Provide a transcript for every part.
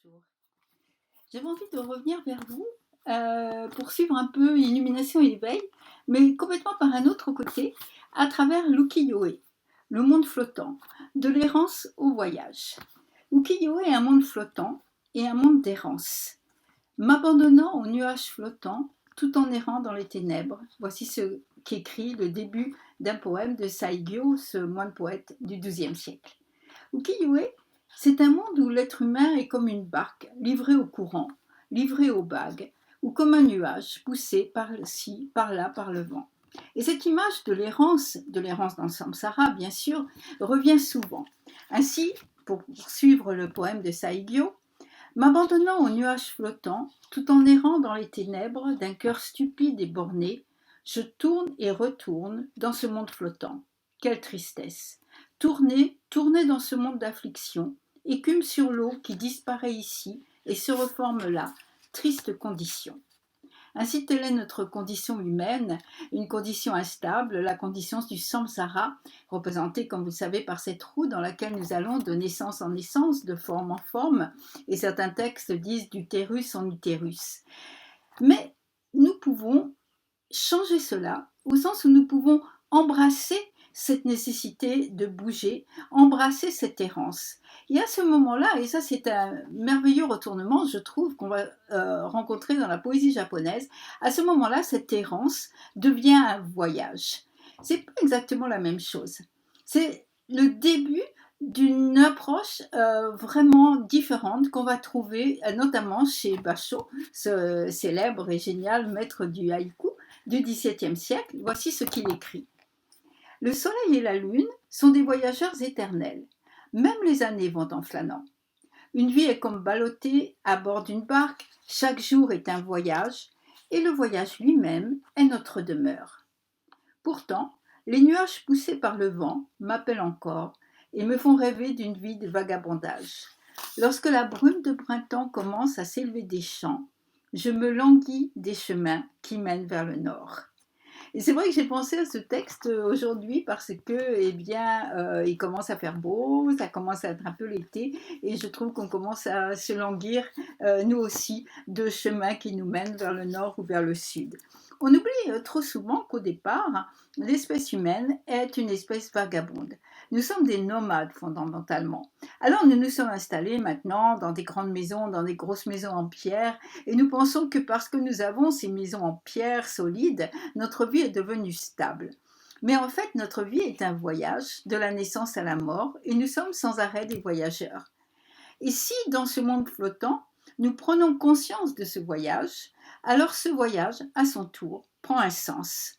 Bonjour. J'avais envie de revenir vers vous pour suivre un peu Illumination et éveil, mais complètement par un autre côté, à travers l'ukiyo-e, le monde flottant, de l'errance au voyage. Ukiyo-e est un monde flottant et un monde d'errance. M'abandonnant aux nuages flottants, tout en errant dans les ténèbres, voici ce qu'écrit le début d'un poème de Saigyo, ce moine poète du XIIe siècle. Ukiyo-e, c'est un monde où l'être humain est comme une barque, livré au courant, livré aux vagues, ou comme un nuage poussé par-ci, par-là, par le vent. Et cette image de l'errance dans le samsara, bien sûr, revient souvent. Ainsi, pour suivre le poème de Saigyo, m'abandonnant aux nuages flottants, tout en errant dans les ténèbres d'un cœur stupide et borné, je tourne et retourne dans ce monde flottant. Quelle tristesse! Tourner dans ce monde d'affliction, écume sur l'eau qui disparaît ici et se reforme là, triste condition. Ainsi, telle est notre condition humaine, une condition instable, la condition du samsara, représentée, comme vous le savez, par cette roue dans laquelle nous allons de naissance en naissance, de forme en forme, et certains textes disent d'utérus en utérus. Mais nous pouvons changer cela, au sens où nous pouvons embrasser cette nécessité de bouger, embrasser cette errance. Et à ce moment-là, et ça c'est un merveilleux retournement, je trouve, qu'on va rencontrer dans la poésie japonaise, à ce moment-là, cette errance devient un voyage. C'est pas exactement la même chose. C'est le début d'une approche vraiment différente qu'on va trouver notamment chez Basho, ce célèbre et génial maître du haïku du XVIIe siècle. Voici ce qu'il écrit. Le soleil et la lune sont des voyageurs éternels. Même les années vont en flânant. Une vie est comme ballottée à bord d'une barque. Chaque jour est un voyage, et le voyage lui-même est notre demeure. Pourtant, les nuages poussés par le vent m'appellent encore et me font rêver d'une vie de vagabondage. Lorsque la brume de printemps commence à s'élever des champs, je me languis des chemins qui mènent vers le nord. Et c'est vrai que j'ai pensé à ce texte aujourd'hui parce que, il commence à faire beau, ça commence à être un peu l'été, et je trouve qu'on commence à se languir, nous aussi, de chemins qui nous mènent vers le nord ou vers le sud. On oublie trop souvent qu'au départ, l'espèce humaine est une espèce vagabonde. Nous sommes des nomades fondamentalement. Alors nous nous sommes installés maintenant dans des grandes maisons, dans des grosses maisons en pierre, et nous pensons que parce que nous avons ces maisons en pierre solides, notre vie est devenue stable. Mais en fait, notre vie est un voyage de la naissance à la mort, et nous sommes sans arrêt des voyageurs. Et si, dans ce monde flottant, nous prenons conscience de ce voyage, alors ce voyage, à son tour, prend un sens.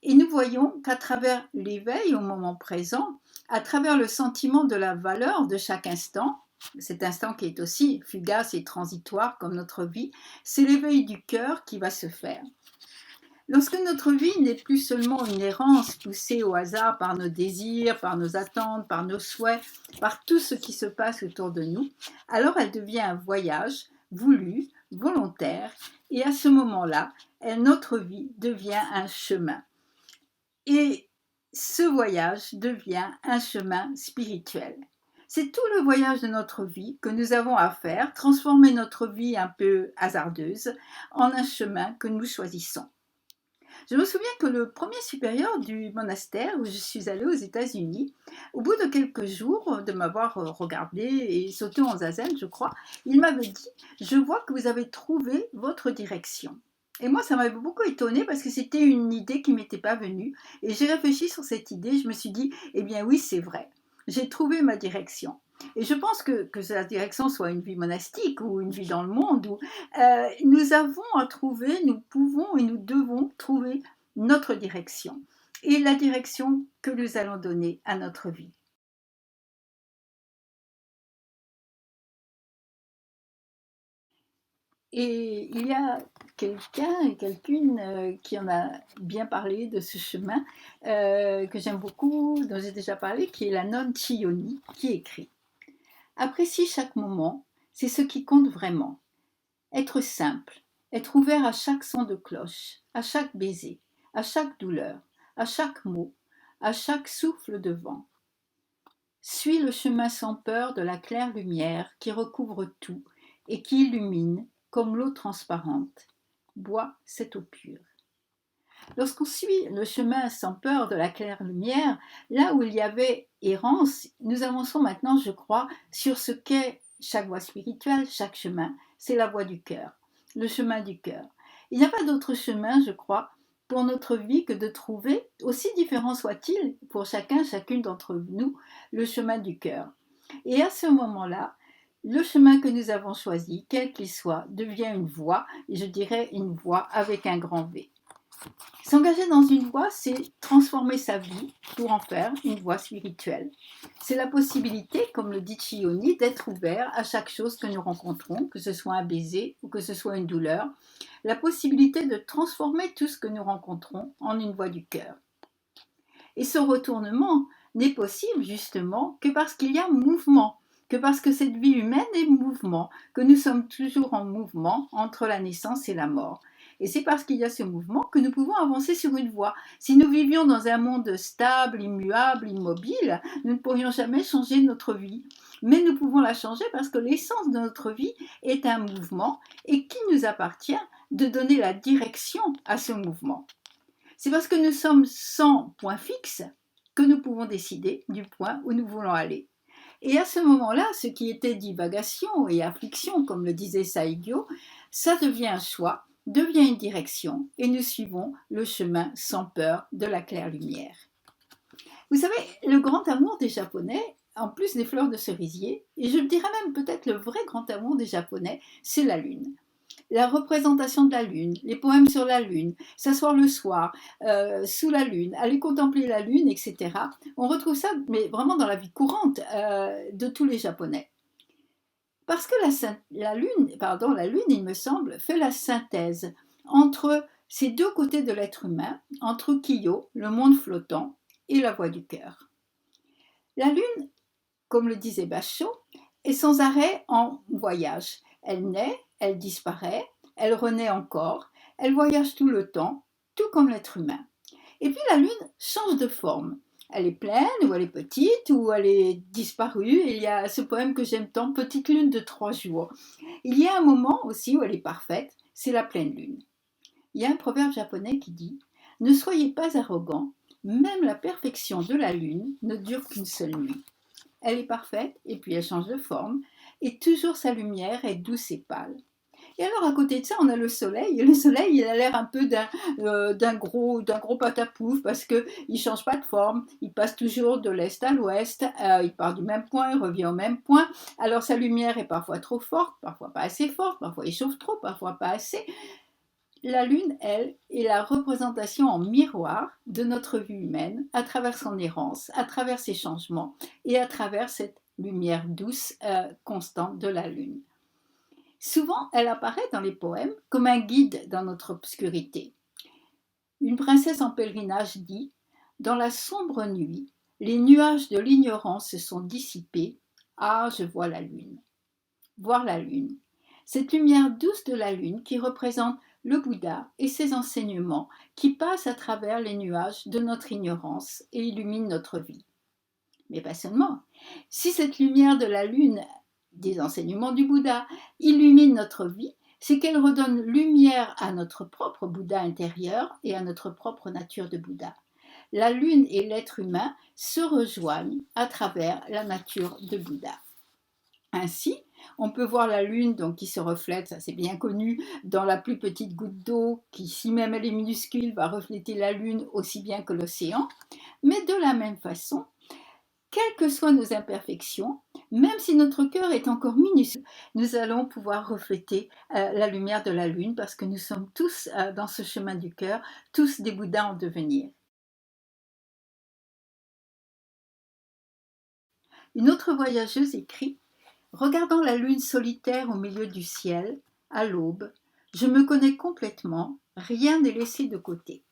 Et nous voyons qu'à travers l'éveil au moment présent, à travers le sentiment de la valeur de chaque instant, cet instant qui est aussi fugace et transitoire comme notre vie, c'est l'éveil du cœur qui va se faire. Lorsque notre vie n'est plus seulement une errance poussée au hasard par nos désirs, par nos attentes, par nos souhaits, par tout ce qui se passe autour de nous, alors elle devient un voyage voulu, volontaire, et à ce moment-là, notre vie devient un chemin. Et ce voyage devient un chemin spirituel. C'est tout le voyage de notre vie que nous avons à faire, transformer notre vie un peu hasardeuse en un chemin que nous choisissons. Je me souviens que le premier supérieur du monastère où je suis allée aux États-Unis, au bout de quelques jours de m'avoir regardé et sauté en zazen, je crois, il m'avait dit « Je vois que vous avez trouvé votre direction ». Et moi, ça m'avait beaucoup étonnée parce que c'était une idée qui ne m'était pas venue. Et j'ai réfléchi sur cette idée, je me suis dit « Eh bien oui, c'est vrai, j'ai trouvé ma direction ». Et je pense que la direction soit une vie monastique ou une vie dans le monde, où nous avons à trouver, nous pouvons et nous devons trouver notre direction et la direction que nous allons donner à notre vie. Et il y a quelqu'un et quelqu'une qui en a bien parlé de ce chemin que j'aime beaucoup, dont j'ai déjà parlé, qui est la nonne Chiyoni, qui écrit « Apprécie chaque moment, c'est ce qui compte vraiment. Être simple, être ouvert à chaque son de cloche, à chaque baiser, à chaque douleur, à chaque mot, à chaque souffle de vent. Suis le chemin sans peur de la claire lumière qui recouvre tout et qui illumine comme l'eau transparente. Bois cette eau pure. Lorsqu'on suit le chemin sans peur de la claire lumière, là où il y avait errance, nous avançons maintenant, je crois, sur ce qu'est chaque voie spirituelle, chaque chemin. C'est la voie du cœur, le chemin du cœur. Il n'y a pas d'autre chemin, je crois, pour notre vie que de trouver, aussi différent soit-il pour chacun, chacune d'entre nous, le chemin du cœur. Et à ce moment-là, le chemin que nous avons choisi, quel qu'il soit, devient une voie, et je dirais une voie avec un grand V. S'engager dans une voie, c'est transformer sa vie pour en faire une voie spirituelle. C'est la possibilité, comme le dit Chioni, d'être ouvert à chaque chose que nous rencontrons, que ce soit un baiser ou que ce soit une douleur. La possibilité de transformer tout ce que nous rencontrons en une voie du cœur. Et ce retournement n'est possible justement que parce qu'il y a mouvement, que parce que cette vie humaine est mouvement, que nous sommes toujours en mouvement entre la naissance et la mort. Et c'est parce qu'il y a ce mouvement que nous pouvons avancer sur une voie. Si nous vivions dans un monde stable, immuable, immobile, nous ne pourrions jamais changer notre vie. Mais nous pouvons la changer parce que l'essence de notre vie est un mouvement et qu'il nous appartient de donner la direction à ce mouvement. C'est parce que nous sommes sans point fixe que nous pouvons décider du point où nous voulons aller. Et à ce moment-là, ce qui était divagation et affliction, comme le disait Saigyo, ça devient un choix, devient une direction, et nous suivons le chemin sans peur de la claire lumière. Vous savez, le grand amour des Japonais, en plus des fleurs de cerisier, et je dirais même peut-être le vrai grand amour des Japonais, c'est la lune. La représentation de la lune, les poèmes sur la lune, s'asseoir le soir, sous la lune, aller contempler la lune, etc. On retrouve ça, mais vraiment dans la vie courante de tous les Japonais. Parce que la lune, il me semble, fait la synthèse entre ces deux côtés de l'être humain, entre Kiyo, le monde flottant, et la voie du cœur. La lune, comme le disait Bachot, est sans arrêt en voyage. Elle naît, elle disparaît, elle renaît encore, elle voyage tout le temps, tout comme l'être humain. Et puis la lune change de forme. Elle est pleine, ou elle est petite, ou elle est disparue. Il y a ce poème que j'aime tant, Petite lune de 3 jours. Il y a un moment aussi où elle est parfaite, c'est la pleine lune. Il y a un proverbe japonais qui dit « Ne soyez pas arrogants, même la perfection de la lune ne dure qu'une seule nuit. » Elle est parfaite, et puis elle change de forme, et toujours sa lumière est douce et pâle. Et alors à côté de ça, on a le soleil, et le soleil, il a l'air un peu d'un gros patapouf, parce qu'il ne change pas de forme, il passe toujours de l'est à l'ouest, il part du même point, il revient au même point, alors sa lumière est parfois trop forte, parfois pas assez forte, parfois il chauffe trop, parfois pas assez. La lune, elle, est la représentation en miroir de notre vie humaine, à travers son errance, à travers ses changements, et à travers cette lumière douce, constante de la lune. Souvent, elle apparaît dans les poèmes comme un guide dans notre obscurité. Une princesse en pèlerinage dit « Dans la sombre nuit, les nuages de l'ignorance se sont dissipés. Ah, je vois la lune. » Voir la lune. Cette lumière douce de la lune qui représente le Bouddha et ses enseignements qui passent à travers les nuages de notre ignorance et illuminent notre vie. Mais pas seulement. Si cette lumière de la lune, des enseignements du Bouddha, illumine notre vie, c'est qu'elle redonne lumière à notre propre Bouddha intérieur et à notre propre nature de Bouddha. La lune et l'être humain se rejoignent à travers la nature de Bouddha. Ainsi, on peut voir la lune donc, qui se reflète, ça c'est bien connu, dans la plus petite goutte d'eau, qui si même elle est minuscule, va refléter la lune aussi bien que l'océan. Mais de la même façon, quelles que soient nos imperfections, même si notre cœur est encore minuscule, nous allons pouvoir refléter la lumière de la lune parce que nous sommes tous dans ce chemin du cœur, tous des Bouddhas en devenir. Une autre voyageuse écrit « Regardant la lune solitaire au milieu du ciel, à l'aube, je me connais complètement, rien n'est laissé de côté.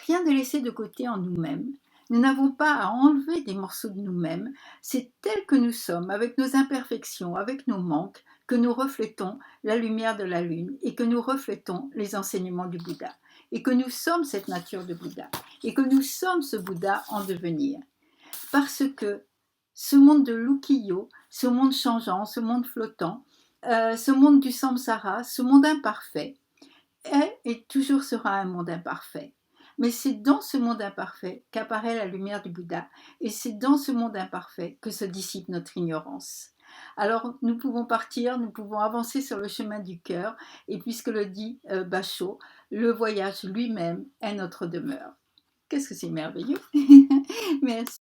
Rien n'est laissé de côté en nous-mêmes. Nous n'avons pas à enlever des morceaux de nous-mêmes. C'est tel que nous sommes, avec nos imperfections, avec nos manques, que nous reflétons la lumière de la lune et que nous reflétons les enseignements du Bouddha. Et que nous sommes cette nature de Bouddha. Et que nous sommes ce Bouddha en devenir. Parce que ce monde de l'ukiyo, ce monde changeant, ce monde flottant, ce monde du samsara, ce monde imparfait, est et toujours sera un monde imparfait. Mais c'est dans ce monde imparfait qu'apparaît la lumière du Bouddha, et c'est dans ce monde imparfait que se dissipe notre ignorance. Alors nous pouvons partir, nous pouvons avancer sur le chemin du cœur, et puisque le dit Basho, le voyage lui-même est notre demeure. Qu'est-ce que c'est merveilleux. Merci.